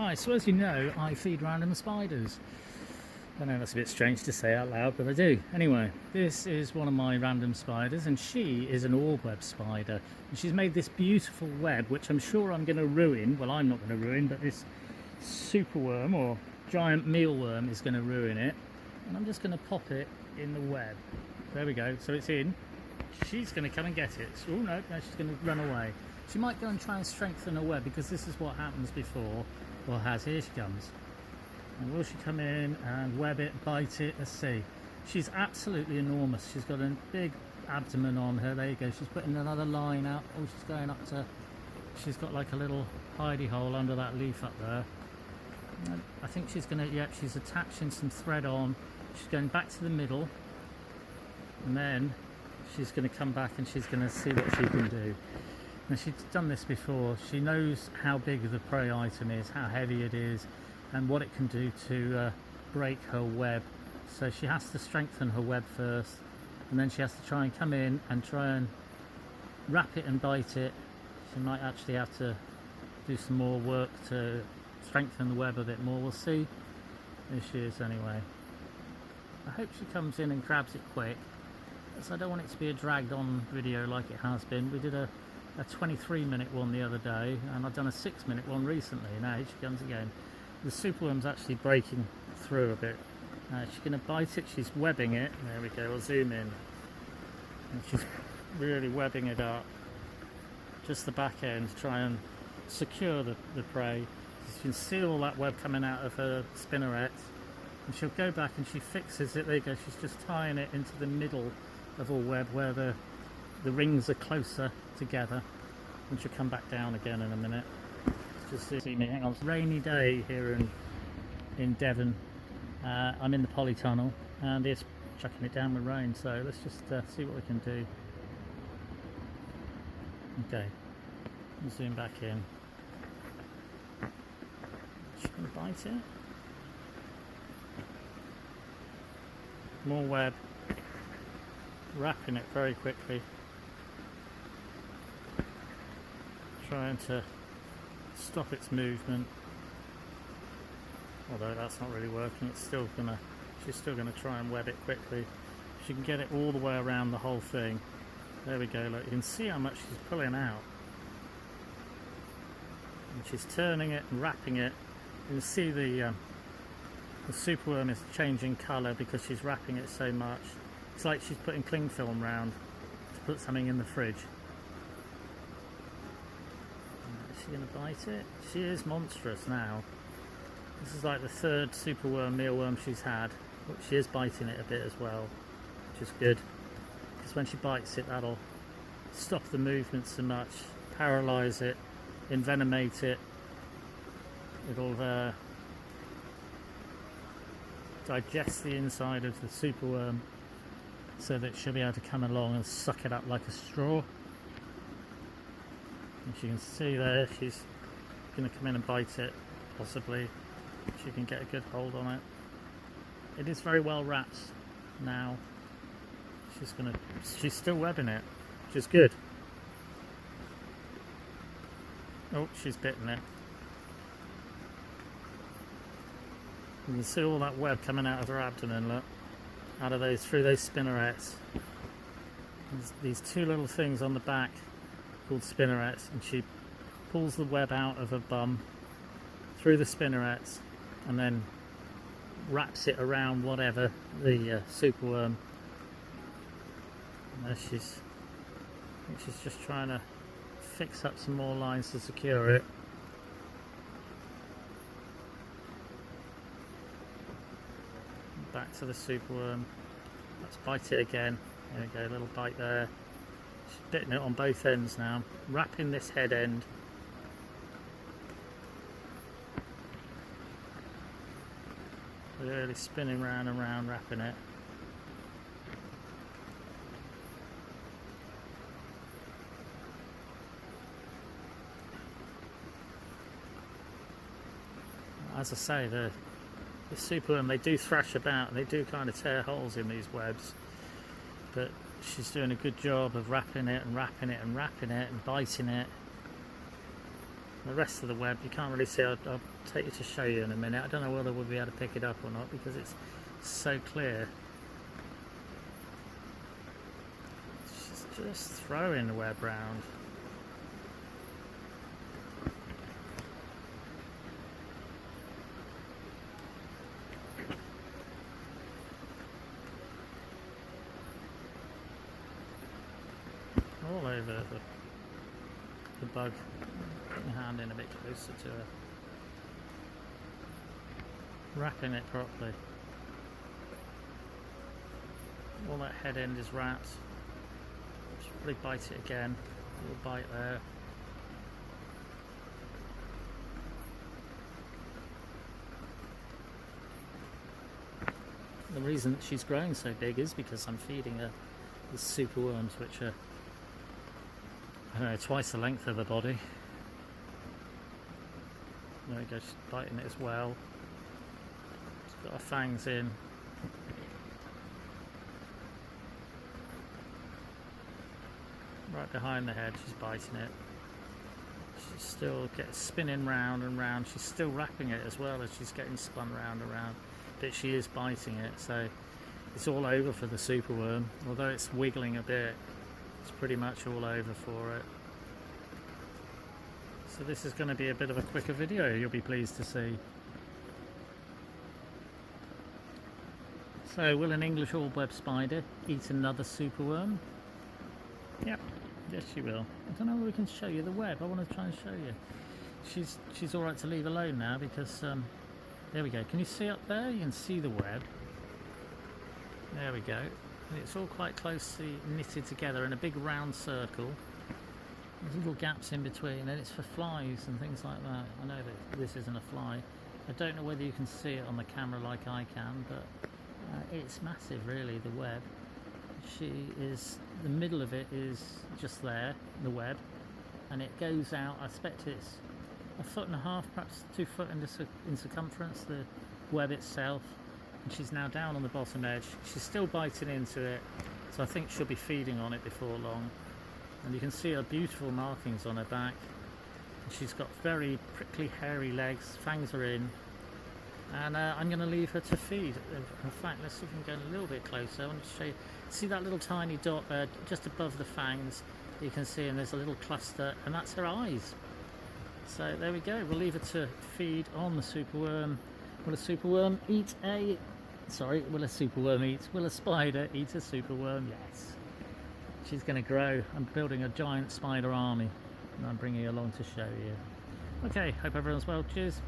Hi, so as you know, I feed random spiders. I know that's a bit strange to say out loud, but I do. Anyway, this is one of my random spiders, and she is an orb web spider. And she's made this beautiful web, which I'm sure I'm going to ruin. Well, I'm not going to ruin, but this superworm or giant mealworm is going to ruin it. And I'm just going to pop it in the web. There we go. So it's in. She's going to come and get it. Oh no, she's going to run away. She might go and try and strengthen her web, because this is what happens before. Well, here she comes. And will she come in and web it, bite it? Let's see. She's absolutely enormous. She's got a big abdomen on her. There you go. She's putting another line out. Oh, she's going up to... She's got like a little hidey hole under that leaf up there. And I think she's going to... Yep, she's attaching some thread on. She's going back to the middle. And then she's going to come back and she's going to see what she can do. Now, she's done this before. She knows how big the prey item is, how heavy it is, and what it can do to break her web. So she has to strengthen her web first, and then she has to try and come in and try and wrap it and bite it. She might actually have to do some more work to strengthen the web a bit more. We'll see. There she is anyway. I hope she comes in and grabs it quick, because I don't want it to be a dragged on video like it has been. We did a 23-minute one the other day, and I've done a 6-minute one recently. Now she comes again. The superworm's actually breaking through a bit. She's going to bite it. She's webbing it. There we go. I'll zoom in. And she's really webbing it up. Just the back end to try and secure the prey. You can see all that web coming out of her spinneret. And she'll go back and she fixes it. There you go. She's just tying it into the middle of her web where the rings are closer together, and she'll come back down again in a minute. Just see me, hang on. It's a rainy day here in Devon. I'm in the polytunnel and it's chucking it down with rain, so let's just see what we can do. Okay, zoom back in. She's going to bite it. More web. Wrapping it very quickly. Trying to stop its movement, although that's not really working. She's still gonna try and web it quickly. She can get it all the way around the whole thing. There we go. Look, you can see how much she's pulling out, and she's turning it and wrapping it. You can see the superworm is changing colour because she's wrapping it so much. It's like she's putting cling film round to put something in the fridge. Is she going to bite it? She is monstrous now. This is like the third superworm mealworm she's had. But she is biting it a bit as well, which is good, because when she bites it, that'll stop the movement so much, paralyse it, envenomate it. It'll digest the inside of the superworm, so that she'll be able to come along and suck it up like a straw. As you can see there, she's going to come in and bite it, possibly. She can get a good hold on it. It is very well wrapped now. She's still webbing it, which is good. Oh, she's bitten it. You can see all that web coming out of her abdomen, look. Out of through those spinnerets. There's these two little things on the back called spinnerets, and she pulls the web out of her bum through the spinnerets and then wraps it around whatever the superworm. And there I think she's just trying to fix up some more lines to secure it. Back to the superworm. Let's bite it again. There we go, a little bite there. She's bitten it on both ends now. Wrapping this head end. Really spinning round and round, wrapping it. As I say, the superworm, they do thrash about and they do kind of tear holes in these webs, but she's doing a good job of wrapping it and wrapping it and wrapping it and biting it. The rest of the web you can't really see. I'll take you to show you in a minute. I don't know whether we'll be able to pick it up or not because it's so clear. She's just throwing the web round. All over the bug. Put your hand in a bit closer to her. Wrapping it properly. All that head end is wrapped. Should probably bite it again. A little bite there. The reason that she's growing so big is because I'm feeding her the superworms, which are, I don't know, twice the length of her body. There we go, she's biting it as well. She's got her fangs in. Right behind the head, she's biting it. She's still getting spinning round and round. She's still wrapping it as well as she's getting spun round and round. But she is biting it, so it's all over for the superworm. Although it's wiggling a bit, it's pretty much all over for it. So this is going to be a bit of a quicker video, you'll be pleased to see. So, will an English orb-web spider eat another superworm? Yep, yes she will. I don't know whether we can show you the web. I want to try and show you. She's alright to leave alone now because there we go. Can you see up there? You can see the web. There we go. And it's all quite closely knitted together in a big round circle. There's little gaps in between, and it's for flies and things like that. I know that this isn't a fly. I don't know whether you can see it on the camera like I can, but it's massive really, the web. The middle of it is just there, the web, and it goes out, I expect it's 1.5 foot, perhaps 2 foot in circumference, the web itself. And she's now down on the bottom edge. She's still biting into it, so I think she'll be feeding on it before long. And you can see her beautiful markings on her back. And she's got very prickly, hairy legs, fangs are in. And I'm going to leave her to feed. In fact, let's see if we can go a little bit closer. I want to show you. See that little tiny dot there, just above the fangs? You can see, and there's a little cluster, and that's her eyes. So there we go. We'll leave her to feed on the superworm. Will a superworm eat a... Sorry, will a superworm eat... Will a spider eat a superworm? Yes. She's going to grow. I'm building a giant spider army, and I'm bringing her along to show you. Okay, hope everyone's well. Cheers.